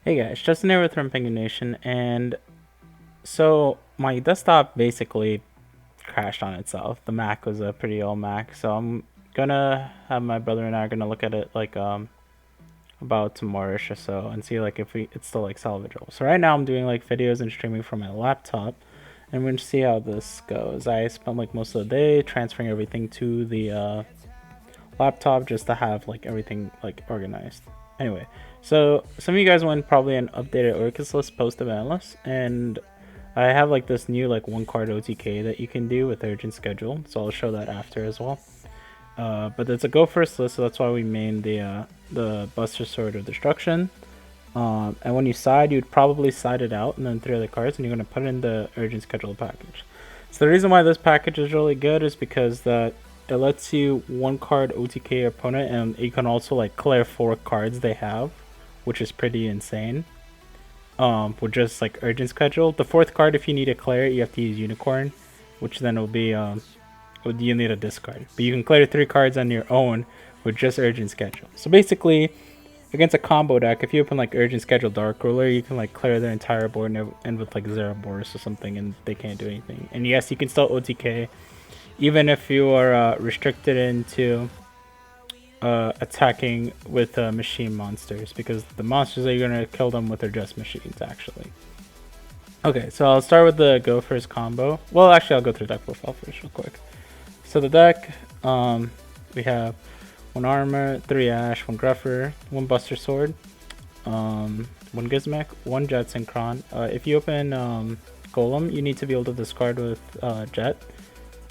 Hey guys, Justin here with Rumping Nation, and so my desktop basically crashed on itself. The Mac was a pretty old Mac, so I'm gonna have my brother and I are gonna look at it like about tomorrow-ish or so and see like if it's still like salvageable. So right now I'm doing like videos and streaming from my laptop, and we're gonna see how this goes. I spent like most of the day transferring everything to the laptop just to have like everything like organized. Anyway, so some of you guys want probably an updated Orcust list post event list, and I have like this new like one card OTK that you can do with urgent schedule, so I'll show that after as well. But it's a go first list, so that's why we made the Buster Sword of Destruction. And when you side, you'd probably side it out and then 3 other cards, and you're gonna put in the urgent schedule package. So the reason why this package is really good is because that it lets you one card OTK your opponent, and you can also like clear 4 cards they have, which is pretty insane. With just like urgent schedule. The 4th card, if you need to clear it, you have to use Unicorn, which then will be you need a discard. But you can clear 3 cards on your own with just urgent schedule. So basically, against a combo deck, if you open like urgent schedule Dark Ruler, you can like clear their entire board and end with like 0 boards or something, and they can't do anything. And yes, you can still OTK even if you are restricted into attacking with machine monsters, because the monsters that you're gonna kill them with are just machines actually. Okay, so I'll start with the go first combo. Well, actually, I'll go through deck profile first real quick. So the deck, we have 1 armor, 3 ash, 1 gruffer, 1 buster sword, 1 gizmek, 1 jet synchron. If you open golem, you need to be able to discard with jet.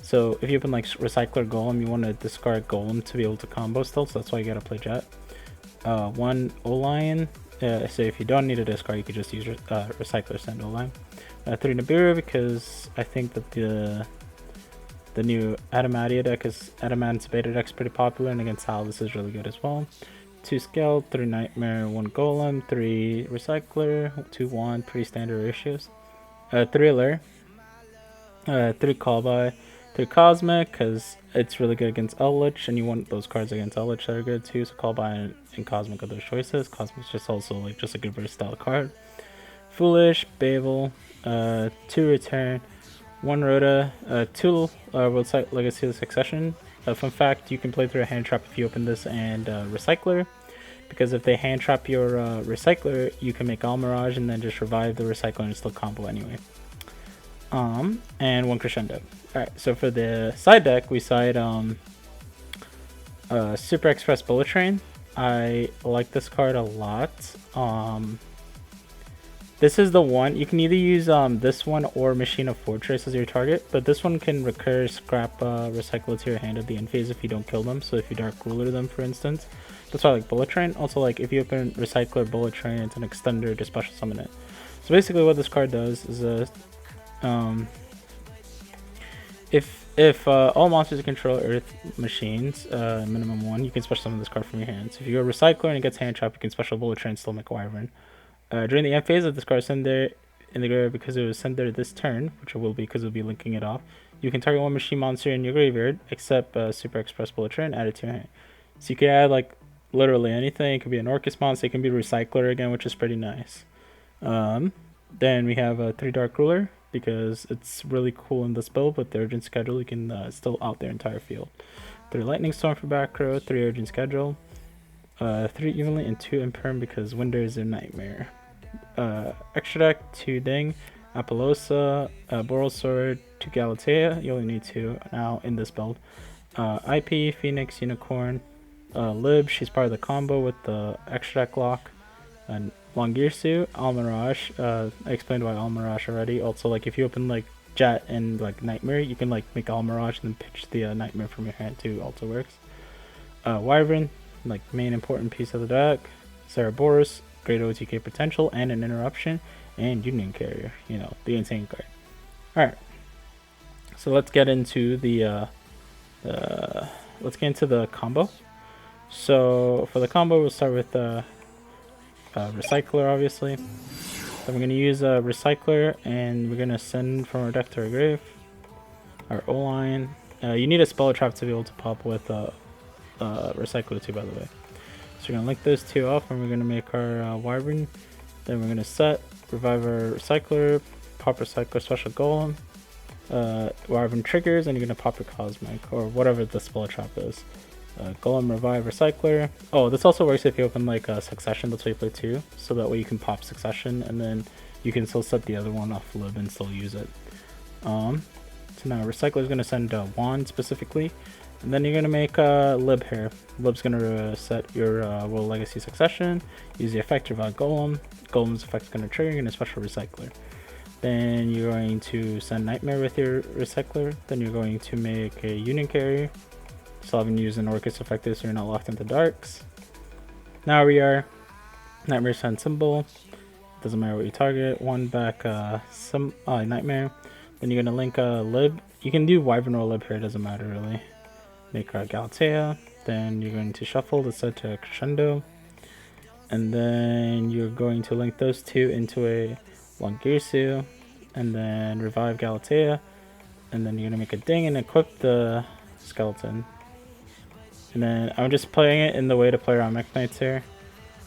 So if you open like recycler golem, you want to discard golem to be able to combo still, so that's why you gotta play jet. 1 O-Lion, so if you don't need a discard, you could just use recycler send O-Lion. 3 Nibiru, because I think that the new Adamantia deck is Adamant's beta deck's pretty popular, and against Hal this is really good as well. 2 Scale, 3 Nightmare, 1 Golem, 3 Recycler, 2 1, pretty standard ratios. 3 Allure, 3 Callby, 3 Cosmic, because it's really good against Eldritch, and you want those cards against Eldritch that are good too, so Callby and Cosmic are those choices. Cosmic's just also like just a good versatile card. Foolish, Babel, 2 Return, 1 Rhoda, 2 World Legacy Succession. Fun fact, you can play through a hand trap if you open this and Recycler, because if they hand trap your Recycler, you can make Almirage and then just revive the Recycler and still combo anyway. And 1 Crescendo. Alright, so for the side deck, we side Super Express Bullet Train. I like this card a lot. This is the one, you can either use this one or Machine of Fortress as your target, but this one can recur, scrap, recycle it to your hand at the end phase if you don't kill them, so if you Dark Ruler them for instance. That's why I like Bullet Train. Also, like if you open Recycler Bullet Train, it's an extender to special summon it. So basically what this card does is if all monsters control Earth machines, minimum 1, you can special summon this card from your hands. If you go Recycler and it gets hand trapped, you can special Bullet Train, still make Wyvern. During the end phase of this card, send there in the graveyard because it was sent there this turn, which it will be because we'll be linking it off. You can target 1 machine monster in your graveyard, except Super Express Bullet Train, add it to your hand. So you can add like literally anything. It could be an Orcust monster, it can be Recycler again, which is pretty nice. Then we have a 3 Dark Ruler, because it's really cool in this build. With the urgent schedule, you can still out their entire field. 3 Lightning Storm for back row, 3 urgent schedule, 3 evenly, and 2 imperm because Winder is a nightmare. Extra deck, 2 Ding, Apollosa, Boral Sword, 2 Galatea. You only need 2 now in this build. IP, Phoenix, Unicorn, Lib, she's part of the combo with the extra deck lock, and Longirsu, Almirage. I explained why Almirage already. Also, like if you open like Jet and like Nightmare, you can like make Almirage and then pitch the Nightmare from your hand too. Also works. Wyvern, like main important piece of the deck. Cerberus, great OTK potential and an interruption, and Union Carrier. You know, the insane card. All right. So let's get into the combo. So for the combo, we'll start with Recycler, obviously. So we're going to use a Recycler, and we're going to send from our deck to our grave. Our O-Line. You need a Spell Trap to be able to pop with Recycler too, by the way. So we're going to link those 2 off, and we're going to make our Wyvern. Then we're gonna set Reviver Recycler, pop Recycler Special Golem, Wyvern triggers, and you're gonna pop your Cosmic or whatever the spell trap is. Golem, Revive, Recycler. Oh, this also works if you open like a Succession. That's why you play 2, so that way you can pop Succession, and then you can still set the other one off Lib and still use it. So now Recycler is gonna send Wand specifically, and then you're gonna make Lib here. Lib's gonna set your World Legacy Succession. Use the effect Revive Golem. Golem's effect is gonna trigger, and a special Recycler. Then you're going to send Nightmare with your Recycler. Then you're going to make a Union Carrier. Still haven't used an Orcust effective, so you're not locked into darks. Now we are Nightmare send symbol. Doesn't matter what you target. One back Nightmare. Then you're gonna link Lib. You can do Wyvern or Lib here, it doesn't matter really. Make Galatea. Then you're going to shuffle the set to Crescendo. And then you're going to link those two into a Longirsu. And then revive Galatea. And then you're gonna make a ding and equip the skeleton. And then I'm just playing it in the way to play around Mech Knights here.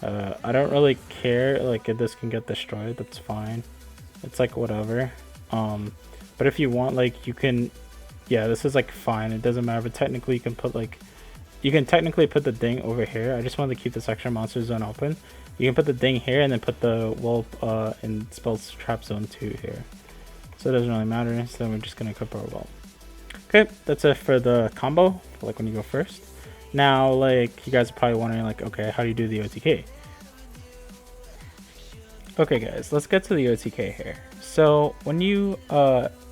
I don't really care, like if this can get destroyed, that's fine. It's like whatever. But if you want, like you can, yeah, this is like fine, it doesn't matter, but technically you can put like, you can technically put the ding over here. I just wanted to keep this extra monster zone open. You can put the ding here and then put the wolf in spells trap zone 2 here. So it doesn't really matter, so then we're just gonna equip our wall. Okay, that's it for the combo, like when you go first. Now, like, you guys are probably wondering, like, okay, how do you do the OTK? Okay, guys, let's get to the OTK here. So, when you,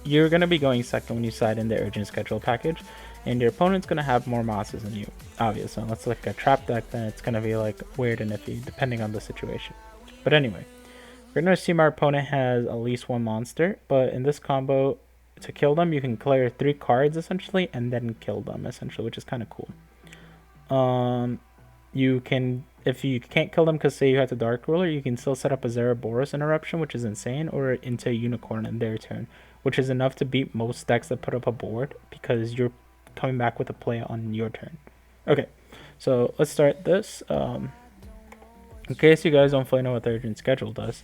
you're going to be going second when you side in the Urgent Schedule package, and your opponent's going to have more monsters than you, obviously. Unless it's like a trap deck, then it's going to be, like, weird and iffy, depending on the situation. But anyway, we're going to assume our opponent has at least one monster, but in this combo, to kill them, you can clear 3 cards, essentially, and then kill them, essentially, which is kind of cool. You can, if you can't kill them because say you have the Dark Ruler, you can still set up a Zeraboros interruption, which is insane, or into a Unicorn in their turn, which is enough to beat most decks that put up a board because you're coming back with a play on your turn. Okay, so let's start this. In case you guys don't fully know what the Urgent Schedule does,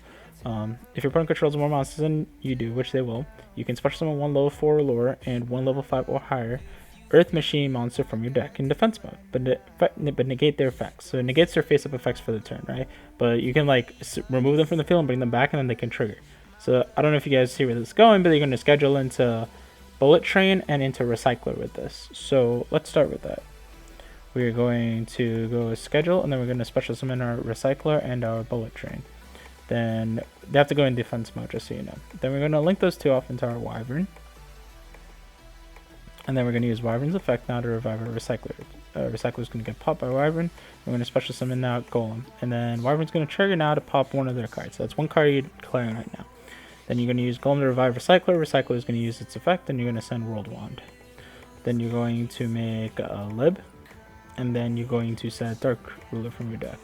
if your opponent controls more monsters than you do, which they will, you can special summon 1 level 4 or lower and 1 level 5 or higher Earth Machine monster from your deck in defense mode, but negate their effects. So it negates their face-up effects for the turn, right? But you can like remove them from the field and bring them back, and then they can trigger. So I don't know if you guys see where this is going, but you're going to schedule into Bullet Train and into Recycler with this. So let's start with that. We're going to go schedule, and then we're going to special summon our Recycler and our Bullet Train. Then they have to go in defense mode, just so you know. Then we're going to link those two off into our Wyvern. And then we're going to use Wyvern's effect now to revive our Recycler. Recycler is going to get popped by Wyvern. We're going to special summon now Golem. And then Wyvern's going to trigger now to pop one of their cards. So that's one card you're declaring right now. Then you're going to use Golem to revive Recycler. Recycler is going to use its effect, and you're going to send World Wand. Then you're going to make a Lib. And then you're going to set Dark Ruler from your deck.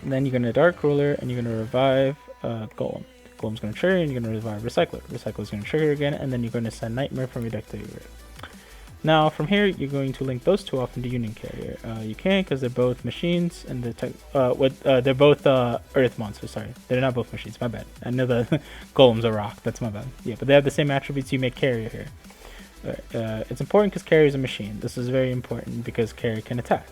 And then you're going to Dark Ruler, and you're going to revive Golem. Golem's going to trigger, and you're going to revive Recycler. Recycler's going to trigger again, and then you're going to send Nightmare from your deck to your grave. Now, from here, you're going to link those two off into Union Carrier. You can't because they're both machines, and they're both Earth monsters. Sorry, they're not both machines. My bad. I know the Golem's a rock. That's my bad. Yeah, but they have the same attributes. You make Carrier here. It's important because Carrier is a machine. This is very important because Carrier can attack.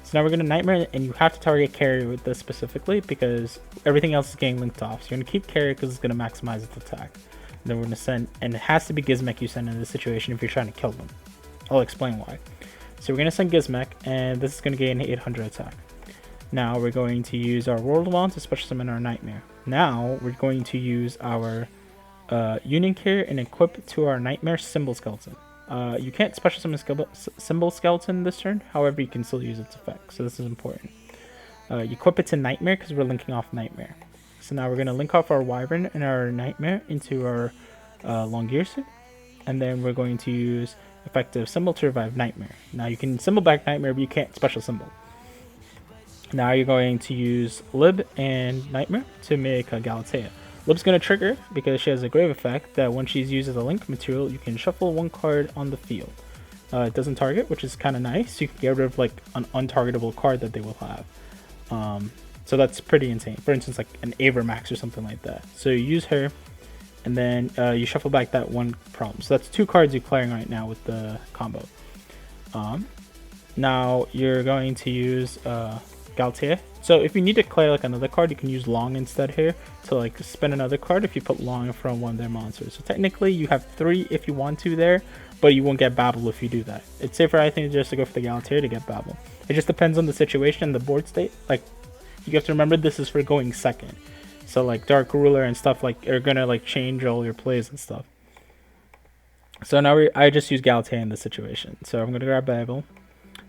So now we're going to Nightmare, and you have to target Carrier with this specifically because everything else is getting linked off. So you're going to keep Carrier because it's going to maximize its attack. And then we're going to send, and it has to be Gizmek you send in this situation if you're trying to kill them. I'll explain why. So we're going to send Gizmek, and this is going to gain 800 attack. Now we're going to use our World Wand to special summon our Nightmare. Now we're going to use our Union Carrier and equip to our Nightmare Symbol Skeleton. You can't special summon Symbol Skeleton this turn, however you can still use its effect, so this is important. You equip it to Nightmare because we're linking off Nightmare. So now we're going to link off our Wyvern and our Nightmare into our Longirsu, and then we're going to use effective symbol to revive Nightmare. Now you can symbol back Nightmare, but you can't special symbol. Now you're going to use Lib and Nightmare to make a Galatea. Lib's going to trigger because she has a grave effect that when she's used as a link material, you can shuffle 1 card on the field. It doesn't target, which is kind of nice. You can get rid of like an untargetable card that they will have. So that's pretty insane. For instance, like an Avermax or something like that. So you use her, and then you shuffle back that one problem. So that's 2 cards you're clearing right now with the combo. Now you're going to use Galtier. So if you need to clear like another card, you can use Long instead here to like spend another card if you put Long in front of one of their monsters. So technically you have 3 if you want to there, but you won't get Babel if you do that. It's safer, I think, just to go for the Galtier to get Babel. It just depends on the situation and the board state. Like, you have to remember this is for going second. So like Dark Ruler and stuff like are gonna like change all your plays and stuff. So now I just use Galtier in this situation. So I'm gonna grab Babel.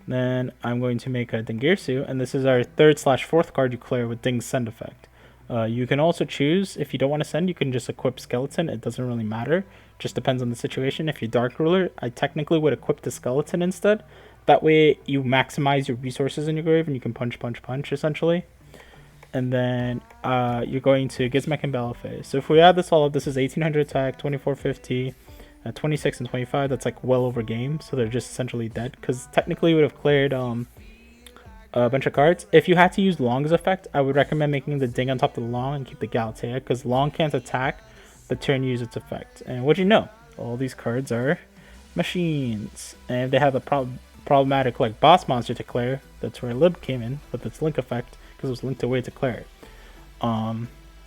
Then I'm going to make a Dingirsu, and this is our 3rd/4th card you clear with Ding's send effect. You can also choose, if you don't want to send, you can just equip Skeleton. It doesn't really matter. Just depends on the situation. If you're Dark Ruler, I technically would equip the Skeleton instead. That way you maximize your resources in your grave and you can punch, essentially. And then you're going to Gizmek and Balafay. So if we add this all up, this is 1800 attack, 2450, 26 and 25. That's like well over game, so they're just essentially dead. Because technically we would have cleared a bunch of cards. If you had to use Long's effect, I would recommend making the Ding on top of the Long and keep the Galtier, because Long can't attack the turn you use its effect. And what you know, all these cards are machines, and if they have a problematic like boss monster to clear, that's where Lib came in with its link effect, because it was linked away to clear it.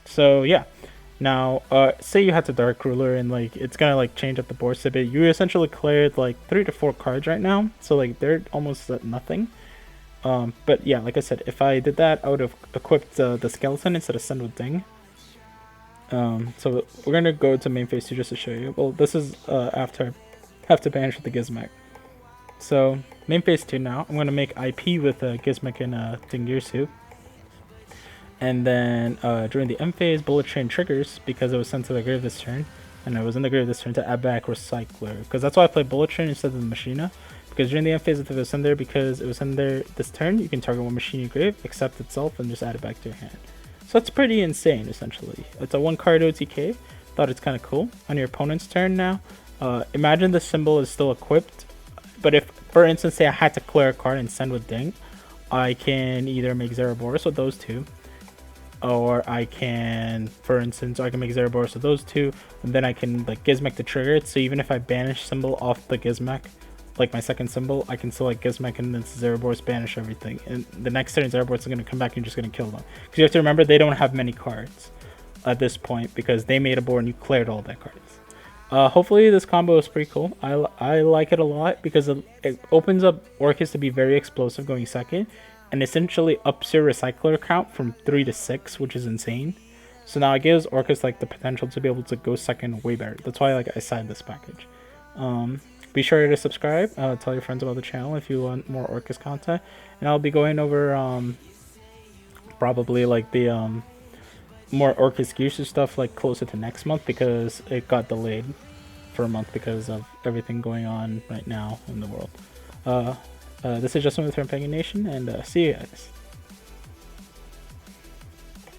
So yeah, now say you had to Dark Ruler and like it's gonna like change up the board a bit. You essentially cleared like 3 to 4 cards right now, so like they're almost at nothing. But yeah, like I said, if I did that, I would have equipped the Skeleton instead of Send with Ding. So we're gonna go to main phase 2 just to show you. Well, this is after I have to banish with the Gizmek. So main phase 2 now, I'm gonna make IP with Gizmek and Dingirsu. And then during the M phase, Bullet Train triggers because it was sent to the grave this turn, and I was in the grave this turn to add back Recycler, because that's why I played Bullet Train instead of the Machina. Because during the M phase, if it was in there because it was in there this turn, you can target one machine in your grave, accept itself, and just add it back to your hand. So that's pretty insane, essentially. It's a 1-card OTK. Thought it's kind of cool. On your opponent's turn now, imagine the symbol is still equipped, but if, for instance, say I had to clear a card and send with Ding, I can either make Zeraboros with those 2, or I can, for instance, I can make Zeraboros with those 2, and then I can like Gizmek to trigger it. So even if I banish symbol off the Gizmek, like my second symbol, I can still like Gizmek and then Zeraboros banish everything. And the next turn Zeraboros is going to come back and you're just going to kill them. Because you have to remember they don't have many cards at this point because they made a board and you cleared all their cards. Hopefully this combo is pretty cool. I like it a lot because it opens up Orcust to be very explosive going second, and essentially ups your recycler count from 3 to 6, which is insane. So now it gives Orcust like the potential to be able to go second way better. That's why like I signed this package. Be sure to subscribe. Tell your friends about the channel if you want more Orcust content, and I'll be going over probably like the more Orcust Gears stuff like closer to next month, because it got delayed for a month because of everything going on right now in the world. This is Justin with Pagan Nation, and see you guys.